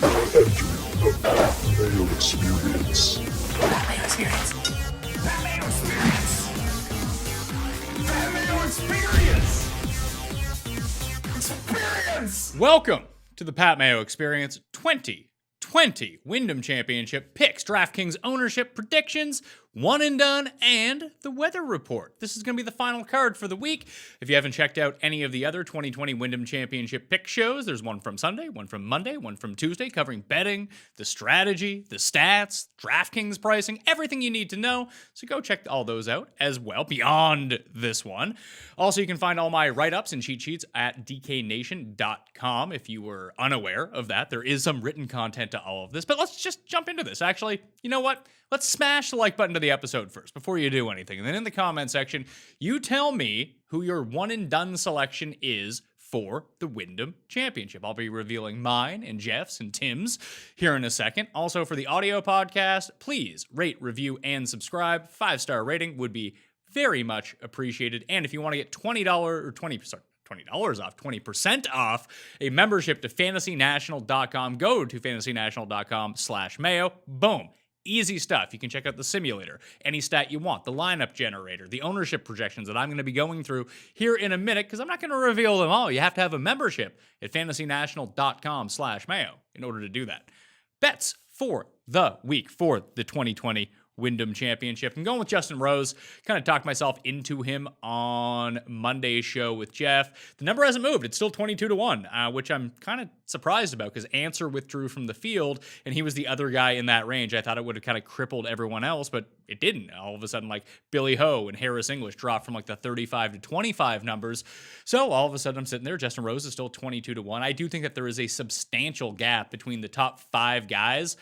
The Mayo Experience. Mayo Experience. Mayo Experience. Mayo Experience. Experience. Welcome to the Pat Mayo Experience 2020 Wyndham Championship picks, DraftKings ownership predictions, one and done, and the weather report. This is going to be the final card for the week. If you haven't checked out any of the other 2020 Wyndham Championship pick shows, there's one from Sunday, one from Monday, one from Tuesday, covering betting, the strategy, the stats, DraftKings pricing, everything you need to know. So go check all those out as well, beyond this one. Also, you can find all my write-ups and cheat sheets at dknation.com. If you were unaware of that, there is some written content to all of this, but let's just jump into this. Actually, you know what? Let's smash the like button to the episode first before you do anything. And then in the comment section, you tell me who your one and done selection is for the Wyndham Championship. I'll be revealing mine and Jeff's and Tim's here in a second. Also, for the audio podcast, please rate, review, and subscribe. 5-star rating would be very much appreciated. And if you want to get $20 off, 20% off a membership to fantasynational.com, go to fantasynational.com/Mayo. Boom. Easy stuff. You can check out the simulator, any stat you want, the lineup generator, the ownership projections that I'm going to be going through here in a minute, because I'm not going to reveal them all. You have to have a membership at fantasynational.com/Mayo in order to do that. Bets for the week for the 2020 Wyndham Championship. I'm going with Justin Rose. Kind of talked myself into him on Monday's show with Jeff. The number hasn't moved. It's still 22-1, which I'm kind of surprised about because Answer withdrew from the field and he was the other guy in that range. I thought it would have kind of crippled everyone else, but it didn't. All of a sudden, like Billy Ho and Harris English dropped from like the 35 to 25 numbers. So all of a sudden I'm sitting there. Justin Rose is still 22-1. I do think that there is a substantial gap between the top 5 guys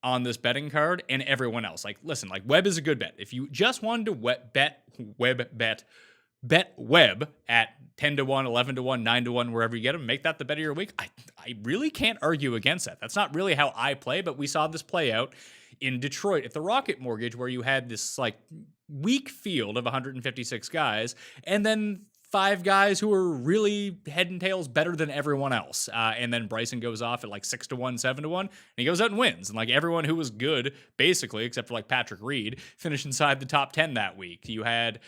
on this betting card and everyone else. Like, listen, like Webb is a good bet. If you just wanted to bet Webb at 10-1, 11-1, 9-1, wherever you get them, make that the bet of your week. I really can't argue against that. That's not really how I play, but we saw this play out in Detroit at the Rocket Mortgage, where you had this like weak field of 156 guys, and then 5 guys who are really head and tails better than everyone else. And then Bryson goes off at like 6-1, 7-1, and he goes out and wins. And like everyone who was good, basically, except for like Patrick Reed, finished inside the top 10 that week. You had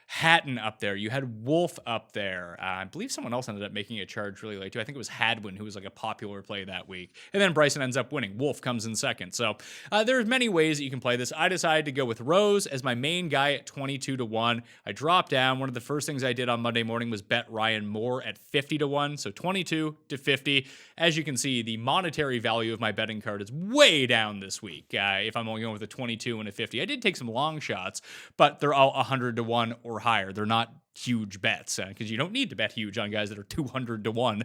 Hatton up there. You had Wolf up there. I believe someone else ended up making a charge really late too. I think it was Hadwin, who was like a popular play that week. And then Bryson ends up winning. Wolf comes in second. So there's many ways that you can play this. I decided to go with Rose as my main guy at 22-1. I dropped down. One of the first things I did on Monday morning was bet Ryan Moore at 50-1. So 22-50. As you can see, the monetary value of my betting card is way down this week. If I'm only going with a 22 and a 50. I did take some long shots, but they're all 100-1 or higher. They're not huge bets because you don't need to bet huge on guys that are 200-1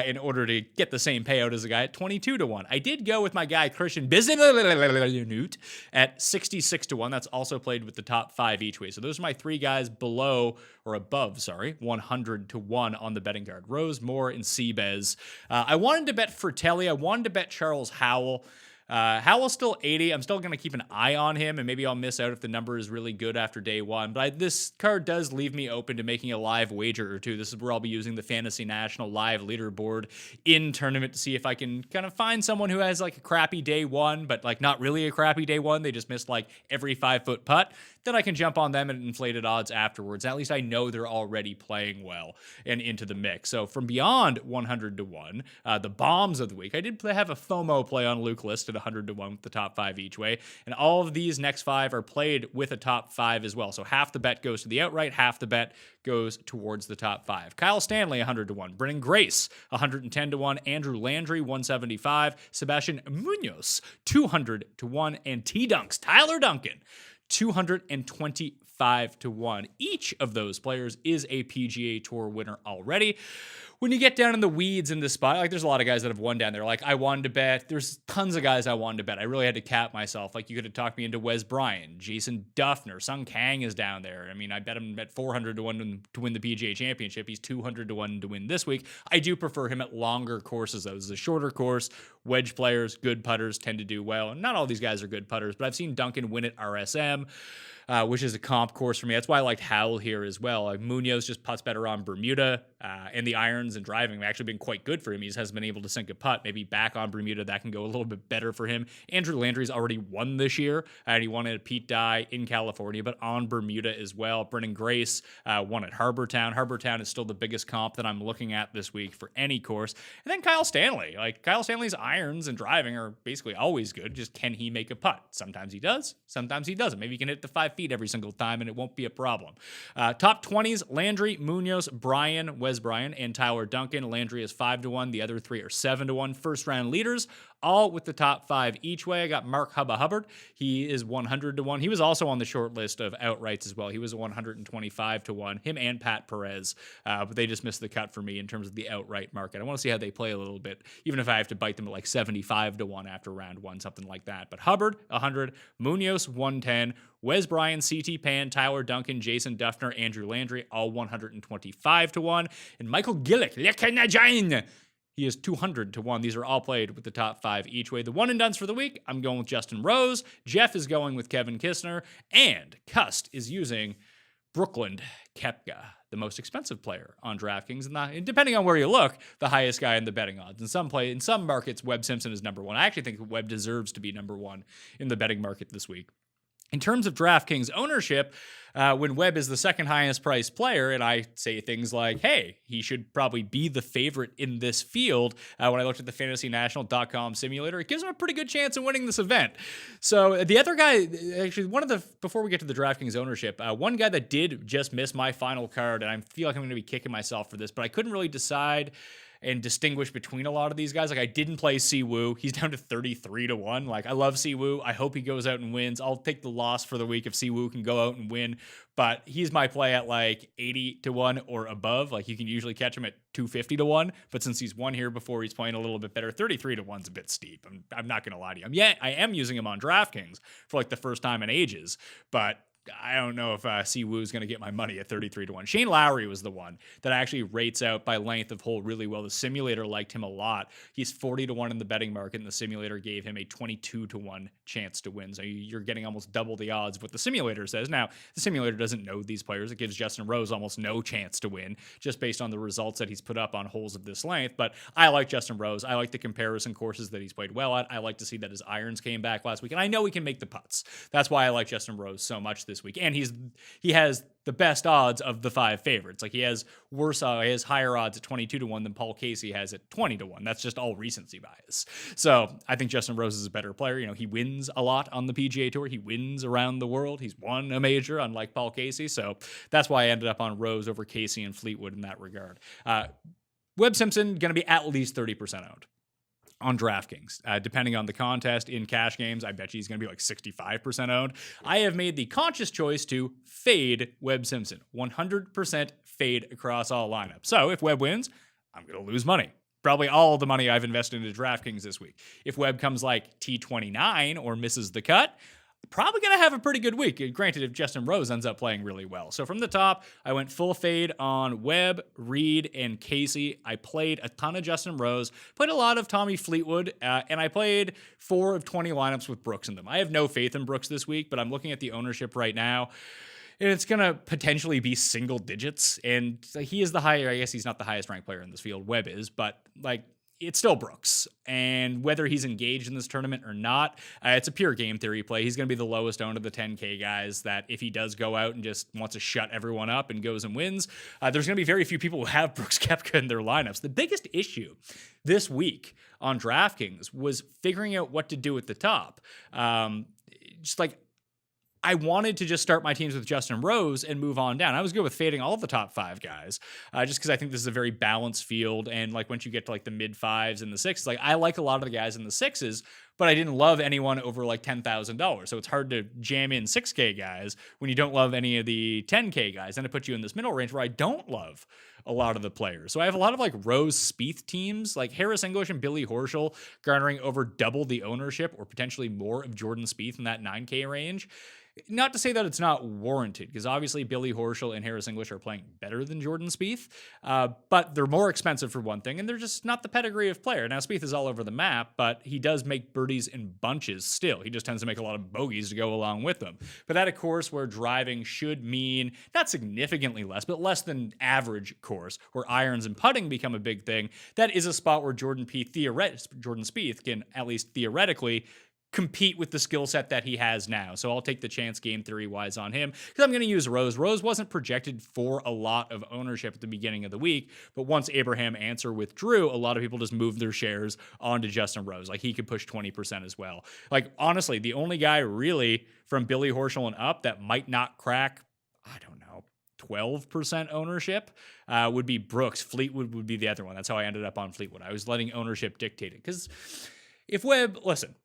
in order to get the same payout as a guy at 22-1. I did go with my guy Christian Bizinut at 66-1. That's also played with the top 5 each way. So those are my 3 guys above 100-1 on the betting card. Rose, Moore, and Seabez. I wanted to bet Fratelli. I wanted to bet Charles Howell. Howell's still 80. I'm still going to keep an eye on him, and maybe I'll miss out if the number is really good after day 1. But this card does leave me open to making a live wager or two. This is where I'll be using the Fantasy National live leaderboard in tournament to see if I can kind of find someone who has like a crappy day 1, but like not really a crappy day 1. They just missed like every 5-foot putt. Then I can jump on them at inflated odds afterwards. At least I know they're already playing well and into the mix. So from beyond 100-1, the bombs of the week, I did have a FOMO play on Luke List at 100-1 with the top 5 each way. And all of these next 5 are played with a top 5 as well. So half the bet goes to the outright, half the bet goes towards the top 5. Kyle Stanley, 100-1. Brennan Grace, 110-1. Andrew Landry, 175. Sebastian Munoz, 200-1. And T-Dunks, Tyler Duncan, 225-1. Each of those players is a PGA Tour winner already. When you get down in the weeds in this spot, like there's a lot of guys that have won down there. Like I wanted to bet. There's tons of guys I wanted to bet. I really had to cap myself. Like you could have talked me into Wes Bryant, Jason Duffner, Sung Kang is down there. I mean, I bet him at 400-1 to win the PGA Championship. He's 200-1 to win this week. I do prefer him at longer courses though. This is a shorter course. Wedge players, good putters tend to do well. And not all these guys are good putters, but I've seen Duncan win at RSM. Which is a comp course for me. That's why I liked Howell here as well. Like Munoz just putts better on Bermuda, and the irons irons and driving have actually been quite good for him. He just hasn't been able to sink a putt. Maybe back on Bermuda, that can go a little bit better for him. Andrew Landry's already won this year, and he won at Pete Dye in California, but on Bermuda as well. Brendan Grace won at Harbour Town. Harbour Town is still the biggest comp that I'm looking at this week for any course. And then Kyle Stanley. Like, Kyle Stanley's irons and driving are basically always good. Just can he make a putt? Sometimes he does, sometimes he doesn't. Maybe he can hit the 5 feet every single time and it won't be a problem. Top 20s, Landry, Munoz, Bryan, Wes Bryan, and Tyler Duncan. Landry is 5-1. The other 3 are 7-1. First round leaders, all with the top 5 each way. I got Mark Hubba Hubbard. He is 100-1. He was also on the short list of outrights as well. He was 125-1. Him and Pat Perez, but they just missed the cut for me in terms of the outright market. I want to see how they play a little bit, even if I have to bite them at like 75-1 after round 1, something like that. But Hubbard, 100. Munoz, 110. Wes Bryan, C.T. Pan, Tyler Duncan, Jason Duffner, Andrew Landry, all 125-1. And Michael Gillick, Le Canadien, he is 200-1. These are all played with the top 5 each way. The one and dones for the week, I'm going with Justin Rose. Jeff is going with Kevin Kistner. And Cust is using Brooklyn Koepka, the most expensive player on DraftKings. And depending on where you look, the highest guy in the betting odds. In some markets, Webb Simpson is number 1. I actually think Webb deserves to be number 1 in the betting market this week. In terms of DraftKings ownership, when Webb is the second highest priced player, and I say things like, hey, he should probably be the favorite in this field, when I looked at the FantasyNational.com simulator, it gives him a pretty good chance of winning this event. So the other guy, actually, before we get to the DraftKings ownership, one guy that did just miss my final card, and I feel like I'm going to be kicking myself for this, but I couldn't really decide and distinguish between a lot of these guys. Like, I didn't play Siwoo. He's down to 33-1. Like, I love Siwoo. I hope he goes out and wins. I'll take the loss for the week if Siwoo can go out and win. But he's my play at like 80-1 or above. Like, you can usually catch him at 250-1. But since he's won here before, he's playing a little bit better. 33-1's a bit steep. I'm not going to lie to you. I am using him on DraftKings for like the first time in ages. But I don't know if Siwoo is going to get my money at 33-1. Shane Lowry was the one that actually rates out by length of hole really well. The simulator liked him a lot. He's 40-1 in the betting market, and the simulator gave him a 22-1 chance to win. So you're getting almost double the odds of what the simulator says. Now, the simulator doesn't know these players. It gives Justin Rose almost no chance to win just based on the results that he's put up on holes of this length. But I like Justin Rose. I like the comparison courses that he's played well at. I like to see that his irons came back last week, and I know he can make the putts. That's why I like Justin Rose so much this week. And he has the best odds of the 5 favorites. Like, he has higher odds at 22-1 than Paul Casey has at 20-1. That's just all recency bias. So I think Justin Rose is a better player. You know, he wins a lot on the PGA Tour. He wins around the world. He's won a major, unlike Paul Casey. So that's why I ended up on Rose over Casey and Fleetwood in that regard. Webb Simpson going to be at least 30% owned on DraftKings. Depending on the contest in cash games, I bet you he's going to be like 65% owned. I have made the conscious choice to fade Webb Simpson. 100% fade across all lineups. So if Webb wins, I'm going to lose money. Probably all the money I've invested into DraftKings this week. If Webb comes like T29 or misses the cut, probably going to have a pretty good week. Granted, if Justin Rose ends up playing really well. So from the top, I went full fade on Webb, Reed, and Casey. I played a ton of Justin Rose, played a lot of Tommy Fleetwood, and I played 4 of 20 lineups with Brooks in them. I have no faith in Brooks this week, but I'm looking at the ownership right now, and it's going to potentially be single digits. And he is I guess he's not the highest ranked player in this field. Webb is, but like, it's still Brooks. And whether he's engaged in this tournament or not, it's a pure game theory play. He's going to be the lowest owned of the 10K guys that if he does go out and just wants to shut everyone up and goes and wins, there's going to be very few people who have Brooks Koepka in their lineups. The biggest issue this week on DraftKings was figuring out what to do at the top. Just like, I wanted to just start my teams with Justin Rose and move on down. I was good with fading all of the top 5 guys, just because I think this is a very balanced field. And like, once you get to like the mid 5s and the 6s, like, I like a lot of the guys in the 6s, but I didn't love anyone over like $10,000. So it's hard to jam in 6K guys when you don't love any of the 10K guys. And it puts you in this middle range where I don't love a lot of the players. So I have a lot of like Rose Spieth teams, like Harris English and Billy Horschel garnering over double the ownership or potentially more of Jordan Spieth in that 9K range. Not to say that it's not warranted, because obviously Billy Horschel and Harris English are playing better than Jordan Spieth, but they're more expensive for one thing, and they're just not the pedigree of player. Now, Spieth is all over the map, but he does make birdie birdies in bunches still. He just tends to make a lot of bogeys to go along with them. But at a course where driving should mean not significantly less, but less than average course, where irons and putting become a big thing, that is a spot where Jordan Spieth can at least theoretically compete with the skill set that he has now. So I'll take the chance game theory wise on him because I'm going to use Rose. Rose wasn't projected for a lot of ownership at the beginning of the week, but once Abraham Answer withdrew, a lot of people just moved their shares onto Justin Rose. Like he could push 20% as well. Like honestly, the only guy really from Billy Horschel and up that might not crack, I don't know, 12% ownership would be Brooks. Fleetwood would be the other one. That's how I ended up on Fleetwood. I was letting ownership dictate it because if Webb, listen,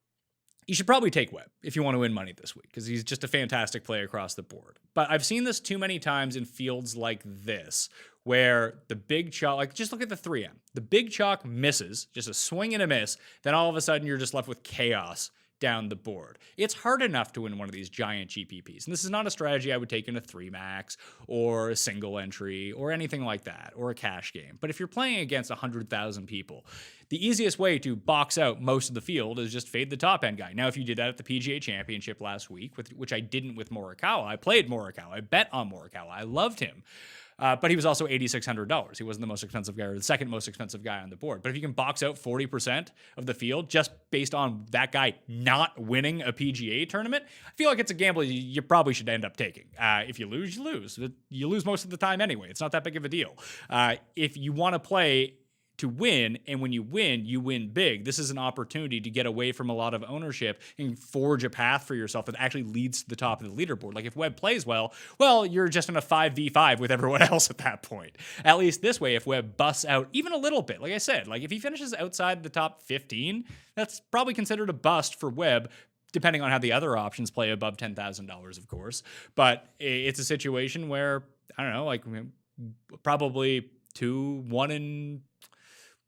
you should probably take Webb if you want to win money this week because he's just a fantastic play across the board. But I've seen this too many times in fields like this where the big chalk, like just look at the 3M. The big chalk misses, just a swing and a miss. Then all of a sudden you're just left with chaos down the board. It's hard enough to win one of these giant GPPs. And this is not a strategy I would take in a 3-max or a single entry or anything like that or a cash game. But if you're playing against 100,000 people, the easiest way to box out most of the field is just fade the top end guy. Now, if you did that at the PGA Championship last week, which I didn't with Morikawa, I played Morikawa. I bet on Morikawa. I loved him. But he was also $8,600. He wasn't the most expensive guy or the second most expensive guy on the board. But if you can box out 40% of the field just based on that guy not winning a PGA tournament, I feel like it's a gamble you probably should end up taking. If you lose, you lose. You lose most of the time anyway. It's not that big of a deal. If you want to play to win, and when you win big. This is an opportunity to get away from a lot of ownership and forge a path for yourself that actually leads to the top of the leaderboard. Like if Webb plays well, you're just in a 5v5 with everyone else at that point. At least this way, if Webb busts out even a little bit, like I said, like if he finishes outside the top 15, that's probably considered a bust for Webb, depending on how the other options play above $10,000, of course. But it's a situation where, I don't know, like probably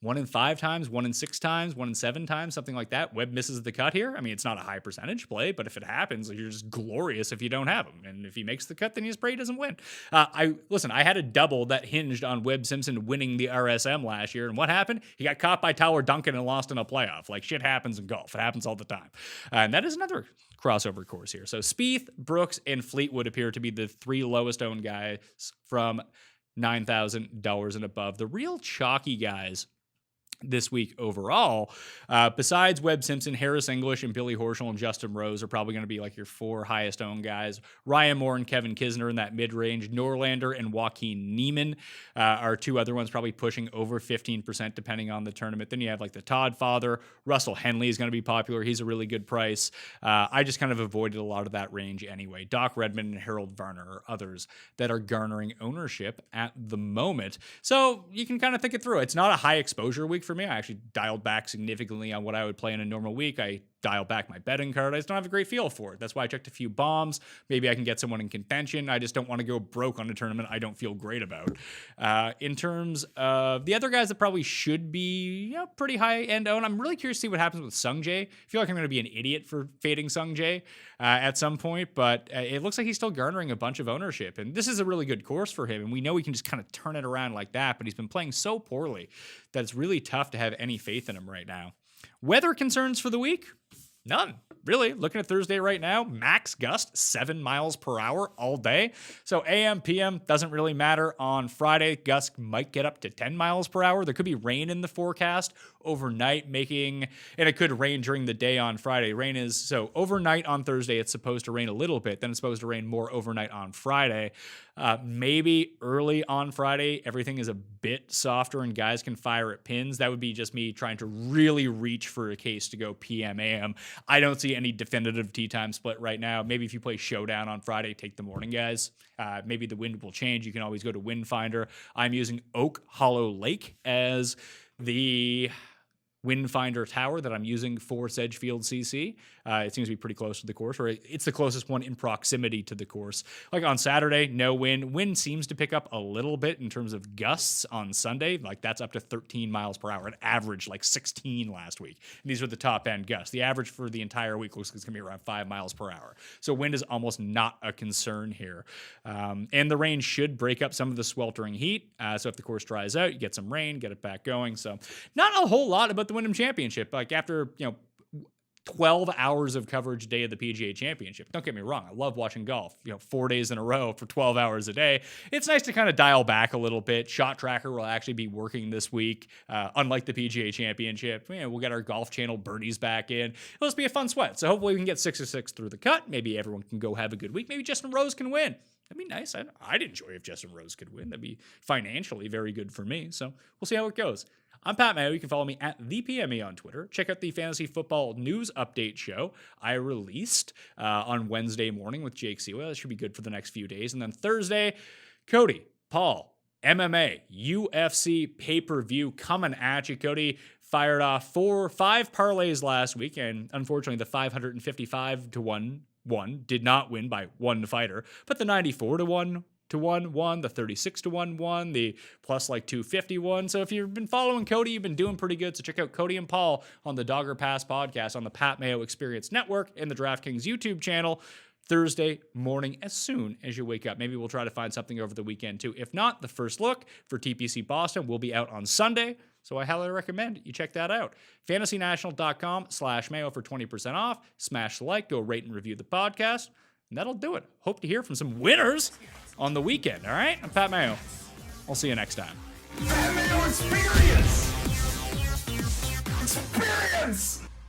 1 in 5 times, 1 in 6 times, 1 in 7 times, something like that. Webb misses the cut here. I mean, it's not a high percentage play, but if it happens, you're just glorious if you don't have him. And if he makes the cut, then he just probably doesn't win. I had a double that hinged on Webb Simpson winning the RSM last year. And what happened? He got caught by Tyler Duncan and lost in a playoff. Like shit happens in golf. It happens all the time. And that is another crossover course here. So Spieth, Brooks, and Fleetwood appear to be the 3 lowest owned guys from $9,000 and above. The real chalky guys this week overall, besides Webb Simpson, Harris English, and Billy Horschel and Justin Rose are probably going to be like your 4 highest owned guys. Ryan Moore and Kevin Kisner in that mid-range. Norlander and Joaquin Niemann are 2 other ones probably pushing over 15% depending on the tournament. Then you have like the Todd Father. Russell Henley is going to be popular. He's a really good price. I just kind of avoided a lot of that range anyway. Doc Redman and Harold Varner are others that are garnering ownership at the moment. So you can kind of think it through. It's not a high exposure week for me. I actually dialed back significantly on what I would play in a normal week. I dialed back my betting card. I just don't have a great feel for it. That's why I checked a few bombs. Maybe I can get someone in contention. I just don't want to go broke on a tournament I don't feel great about. In terms of the other guys that probably should be pretty high end owned, I'm really curious to see what happens with Sung Jae. I feel like I'm going to be an idiot for fading Sung Jae at some point, but it looks like he's still garnering a bunch of ownership. And this is a really good course for him. And we know he can just kind of turn it around like that, but he's been playing so poorly that it's really tough to have any faith in him right now. Weather concerns for the week? None, really. Looking at Thursday right now, max gust 7 miles per hour all day. So AM, PM doesn't really matter. On Friday, gusts might get up to 10 miles per hour. There could be rain in the forecast overnight, and it could rain during the day on Friday. So overnight on Thursday, it's supposed to rain a little bit. Then it's supposed to rain more overnight on Friday. Maybe early on Friday, everything is a bit softer and guys can fire at pins. That would be just me trying to really reach for a case to go PM, AM. I don't see any definitive tee time split right now. Maybe if you play Showdown on Friday, take the morning guys. Maybe the wind will change. You can always go to Wind Finder. I'm using Oak Hollow Lake as the Wind Finder tower that I'm using for Sedgefield CC. It seems to be pretty close to the course, or it's the closest one in proximity to the course. Like on Saturday, no wind. Wind seems to pick up a little bit in terms of gusts on Sunday. Like that's up to 13 miles per hour. It averaged like 16 last week. And these are the top end gusts. The average for the entire week looks like it's going to be around 5 miles per hour. So wind is almost not a concern here. And the rain should break up some of the sweltering heat. So if the course dries out, you get some rain, get it back going. So not a whole lot about the Wyndham Championship. Like after, 12 hours of coverage day of the PGA Championship. Don't get me wrong, I love watching golf. 4 days in a row for 12 hours a day. It's nice to kind of dial back a little bit. Shot Tracker will actually be working this week, unlike the PGA Championship. We'll get our Golf Channel birdies back in. It'll just be a fun sweat. So hopefully we can get 6 of 6 through the cut. Maybe everyone can go have a good week. Maybe Justin Rose can win. That'd be nice. I'd enjoy if Justin Rose could win. That'd be financially very good for me. So we'll see how it goes. I'm Pat Mayo. You can follow me at ThePME on Twitter. Check out the Fantasy Football News Update show I released on Wednesday morning with Jake Seaway. That should be good for the next few days. And then Thursday, Cody, Paul, MMA, UFC pay-per-view coming at you. Cody fired off 5 parlays last week, and unfortunately the 555 to 1 did not win by one fighter, but the 94 to 1 won, the 36 to 1 won, the plus like 251. So if you've been following Cody, you've been doing pretty good. So check out Cody and Paul on the Dogger Pass podcast on the Pat Mayo Experience Network and the DraftKings YouTube channel Thursday morning as soon as you wake up. Maybe we'll try to find something over the weekend too. If not, the first look for TPC Boston will be out on Sunday. So I highly recommend you check that out. FantasyNational.com/Mayo for 20% off. Smash the like, go rate and review the podcast. And that'll do it. Hope to hear from some winners on the weekend. All right? I'm Pat Mayo. I'll see you next time. That Mayo experience.